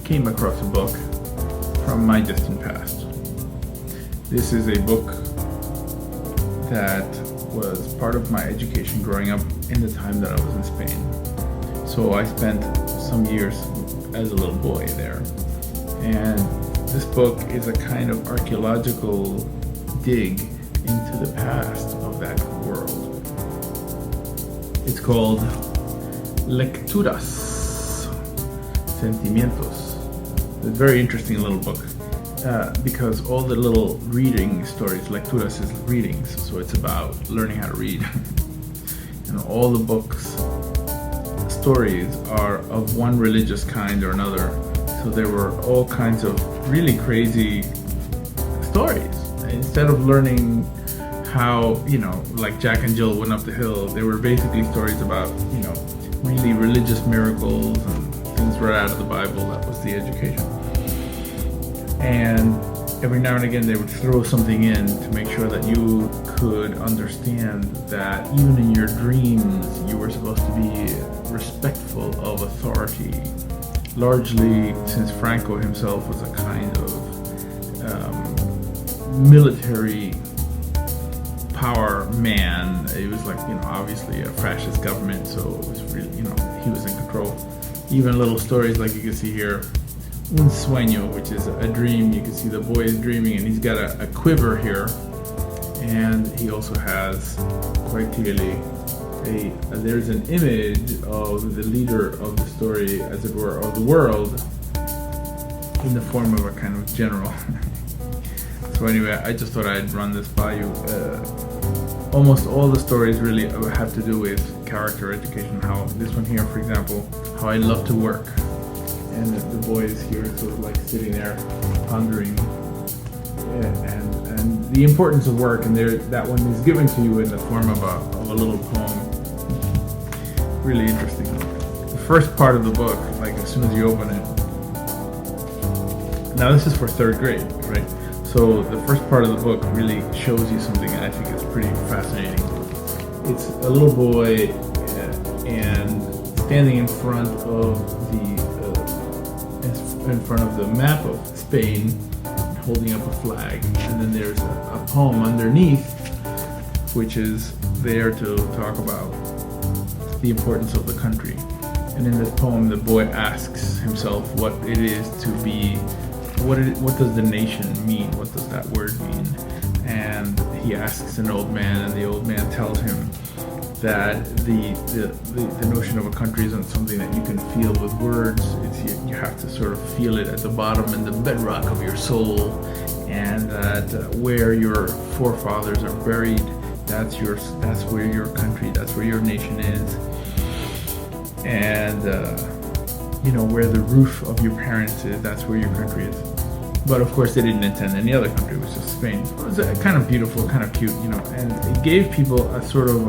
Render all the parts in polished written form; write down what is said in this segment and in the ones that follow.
came across a book from my distant past. This is a book that was part of my education growing up in the time that I was in Spain. So I spent some years as a little boy there. And this book is a kind of archaeological dig into the past of that world. It's called Lecturas, Sentimientos. It's a very interesting little book because all the little reading stories, lecturas is readings, so it's about learning how to read. And all the books, stories are of one religious kind or another. So there were all kinds of really crazy stories. Instead of learning how, like Jack and Jill went up the hill, they were basically stories about, really religious miracles and things right out of the Bible. That was the education. And every now and again they would throw something in to make sure that you could understand that even in your dreams you were supposed to be respectful of authority. Largely, since Franco himself was a kind of military power man, it was like, obviously a fascist government, so it was really, he was in control. Even little stories like you can see here, un sueño, which is a dream. You can see the boy is dreaming and he's got a quiver here, and he also has quite clearly there's an image of the leader of the story, as it were, of the world in the form of a kind of general. So anyway, I just thought I'd run this by you. Almost all the stories really have to do with character education. How this one here, for example, how I love to work, and the boy is here sort of like sitting there pondering, and the importance of work. And that one is given to you in the form of a little poem. Really interesting. The first part of the book, like as soon as you open it. Now this is for third grade, right? So the first part of the book really shows you something that I think is pretty fascinating. It's a little boy and standing in front of the map of Spain, holding up a flag, and then there's a poem underneath, which is there to talk about the importance of the country. And in this poem, the boy asks himself what it is to be. What does the nation mean? What does that word mean? And he asks an old man, and the old man tells him that the notion of a country isn't something that you can feel with words. You have to sort of feel it at the bottom, in the bedrock of your soul, and that where your forefathers are buried, that's where your country, that's where your nation is. And where the roof of your parents is, that's where your country is. But of course they didn't intend any other country, it was just Spain. It was kind of beautiful, kind of cute, and it gave people a sort of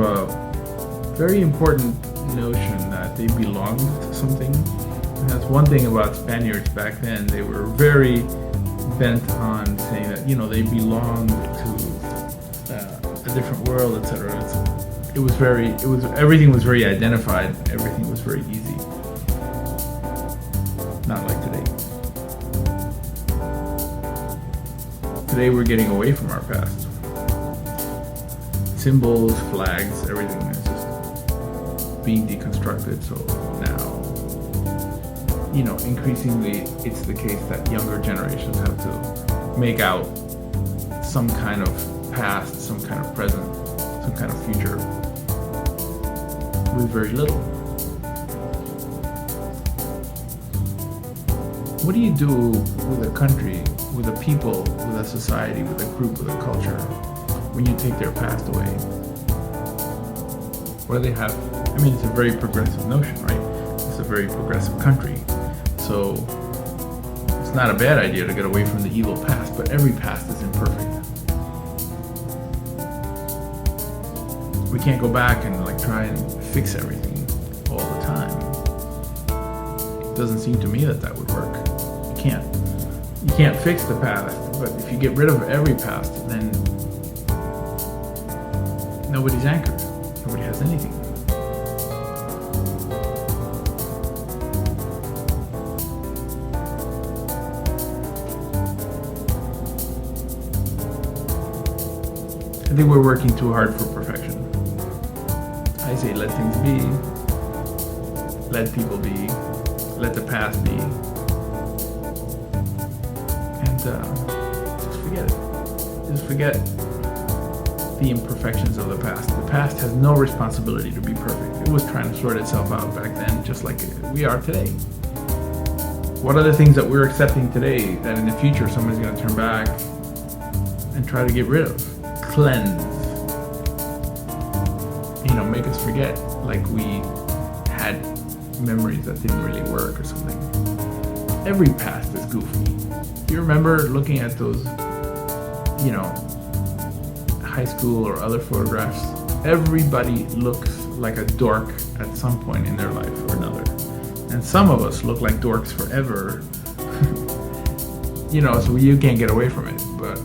very important notion that they belonged to something. And that's one thing about Spaniards back then. They were very bent on saying that, they belonged to a different world, etc. Everything was very identified, everything was very easy. Not like today. Today we're getting away from our past. Symbols, flags, everything is just being deconstructed. So now, increasingly it's the case that younger generations have to make out some kind of past, some kind of present, some kind of future with very little. What do you do with a country, with a people, with a society, with a group, with a culture, when you take their past away? What do they have? It's a very progressive notion, right? It's a very progressive country. So it's not a bad idea to get away from the evil past, but every past is imperfect. We can't go back and try and fix everything all the time. It doesn't seem to me that would work. You can't fix the past, but if you get rid of every past, then nobody's anchored. Nobody has anything. I think we're working too hard for perfection. I say let things be, let people be, let the past be, and just forget it. Just forget the imperfections of the past. The past has no responsibility to be perfect. It was trying to sort itself out back then, just like we are today. What are the things that we're accepting today that in the future somebody's going to turn back and try to get rid of? Cleanse. Make us forget, like we had memories that didn't really work or something. Every past is goofy. You remember looking at those, high school or other photographs? Everybody looks like a dork at some point in their life or another. And some of us look like dorks forever. So you can't get away from it. But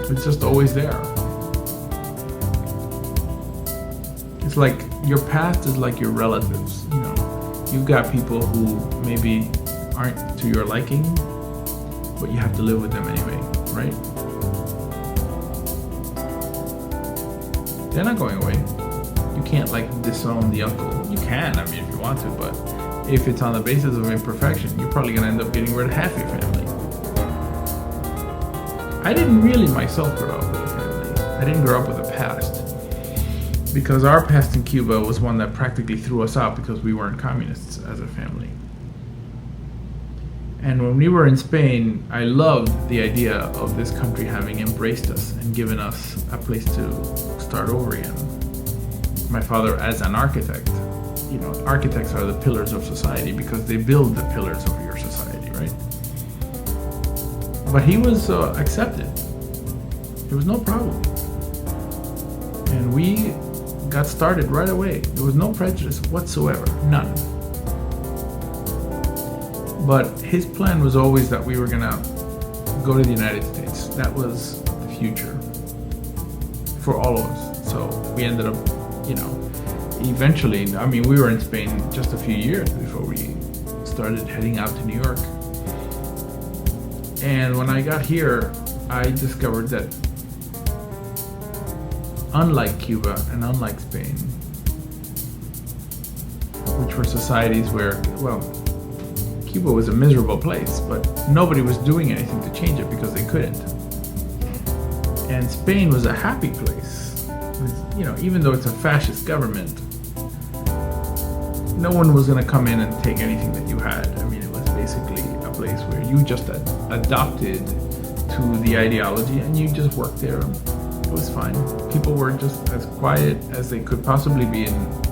it's just always there. It's like your past is like your relatives. You've got people who maybe aren't to your liking, but you have to live with them anyway, right? They're not going away. You can't disown the uncle. You can, if you want to, but if it's on the basis of imperfection, you're probably going to end up getting rid of half your family. I didn't really myself grow up with a family. I didn't grow up with a past. Because our past in Cuba was one that practically threw us out because we weren't communists as a family. And when we were in Spain, I loved the idea of this country having embraced us and given us a place to start over again. My father, as an architect, architects are the pillars of society because they build the pillars of your society, right? But he was accepted. There was no problem. And we got started right away. There was no prejudice whatsoever, none. But his plan was always that we were gonna go to the United States. That was the future for all of us. So we ended up, eventually, we were in Spain just a few years before we started heading out to New York. And when I got here, I discovered that unlike Cuba and unlike Spain, which were societies where, Cuba was a miserable place, but nobody was doing anything to change it because they couldn't. And Spain was a happy place. Even though it's a fascist government, no one was going to come in and take anything that you had. It was basically a place where you just adopted to the ideology and you just worked there. It was fine. People were just as quiet as they could possibly be. And,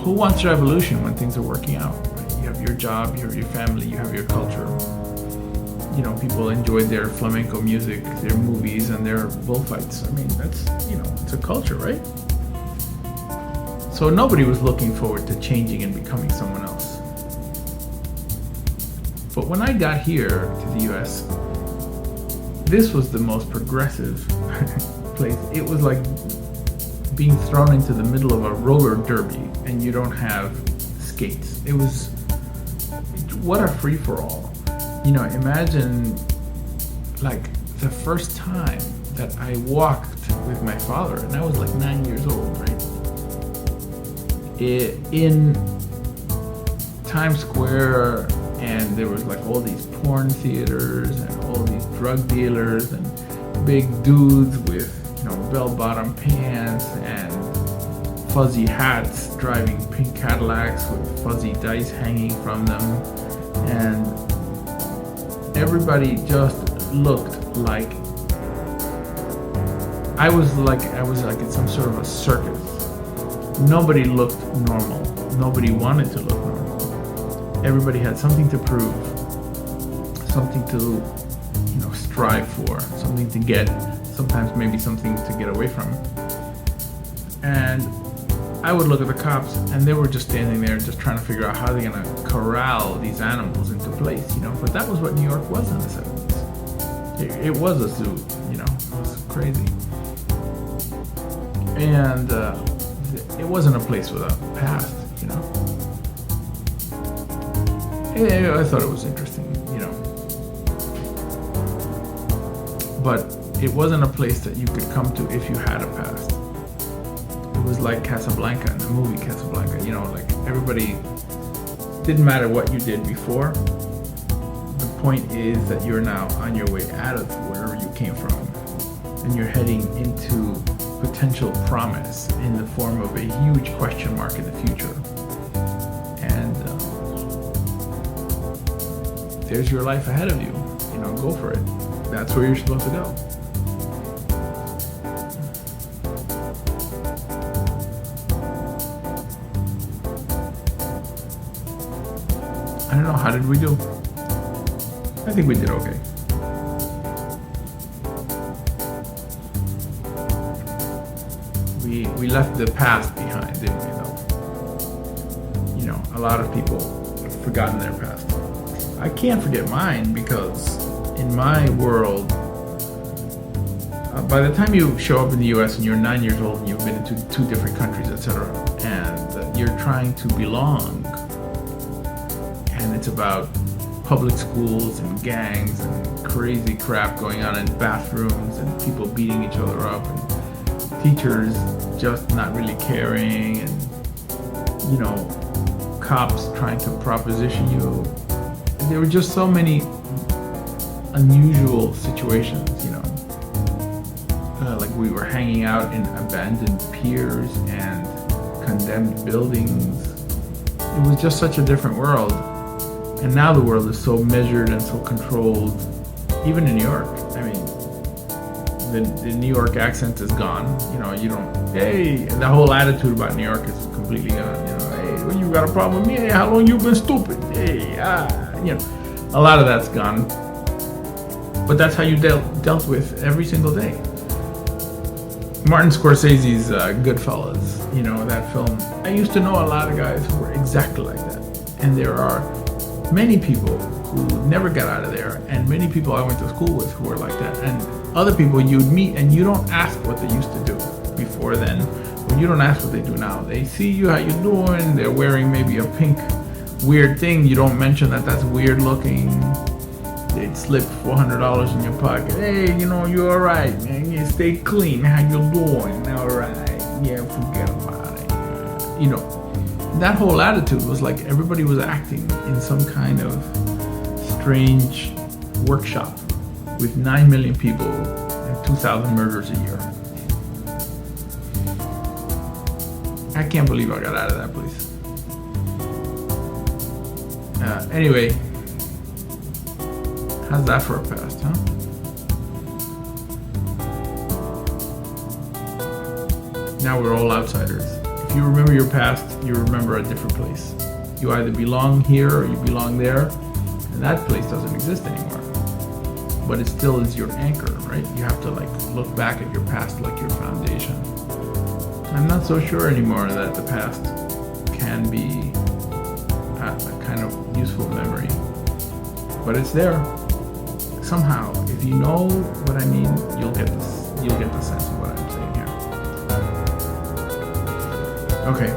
who wants revolution when things are working out? Right? You have your job, you have your family, you have your culture. People enjoyed their flamenco music, their movies, and their bullfights. That's, it's a culture, right? So nobody was looking forward to changing and becoming someone else. But when I got here to the US, this was the most progressive place. It was like being thrown into the middle of a roller derby and you don't have skates. It was, what a free-for-all. Imagine the first time that I walked with my father, and I was 9 years old, right? In Times Square, and there was all these porn theaters and all these drug dealers and big dudes with bell-bottom pants and fuzzy hats driving pink Cadillacs with fuzzy dice hanging from them, and everybody just looked like I was in some sort of a circus. Nobody looked normal. Nobody wanted to look normal. Everybody had something to prove, something to, strive for, something to get, sometimes maybe something to get away from. And I would look at the cops, and they were just standing there just trying to figure out how they're going to corral these animals into place, But that was what New York was in the 70s. It was a zoo, It was crazy. And it wasn't a place with a past, I thought it was interesting, but it wasn't a place that you could come to if you had a past. It was like Casablanca in the movie Casablanca, you know, like everybody, didn't matter what you did before. The point is that you're now on your way out of wherever you came from, and you're heading into potential promise in the form of a huge question mark in the future. And there's your life ahead of you. You know, go for it. That's where you're supposed to go. I don't know, how did we do? I think we did okay. We left the past behind, didn't we, though? You know, a lot of people have forgotten their past. I can't forget mine because in my world, by the time you show up in the US and you're 9 years old and you've been into 2 different countries, etc., and you're trying to belong, and it's about public schools and gangs and crazy crap going on in bathrooms and people beating each other up and teachers just not really caring, and you know, cops trying to proposition you. There were just so many unusual situations, you know. Like we were hanging out in abandoned piers and condemned buildings. It was just such a different world. And now the world is so measured and so controlled, even in New York. I mean, the New York accent is gone. You know, you don't, hey, the whole attitude about New York is completely gone. You know, hey, well, you got a problem with me? Hey, how long you been stupid? Hey, you know, a lot of that's gone. But that's how you dealt with every single day. Martin Scorsese's Goodfellas, you know, that film. I used to know a lot of guys who were exactly like that. And there are many people who never got out of there, and many people I went to school with who were like that, and other people you'd meet and you don't ask what they used to do before then, or you don't ask what they do now. They see you, how you doing, they're wearing maybe a pink weird thing, you don't mention that that's weird looking. They'd slip $400 in your pocket. Hey, you know, you alright, man, you stay clean, how you doing? Alright, yeah, forget about it. You know, that whole attitude was like everybody was acting in some kind of strange workshop with 9 million people and 2,000 murders a year. I can't believe I got out of that place. Anyway, how's that for a past, huh? Now we're all outsiders. If you remember your past, you remember a different place. You either belong here or you belong there, and that place doesn't exist anymore. But it still is your anchor, right? You have to like look back at your past like your foundation. I'm not so sure anymore that the past can be a kind of useful memory, but it's there. Somehow, if you know what I mean, you'll get the sense of what I'm saying here. Okay,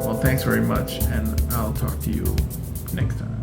well, thanks very much, and I'll talk to you next time.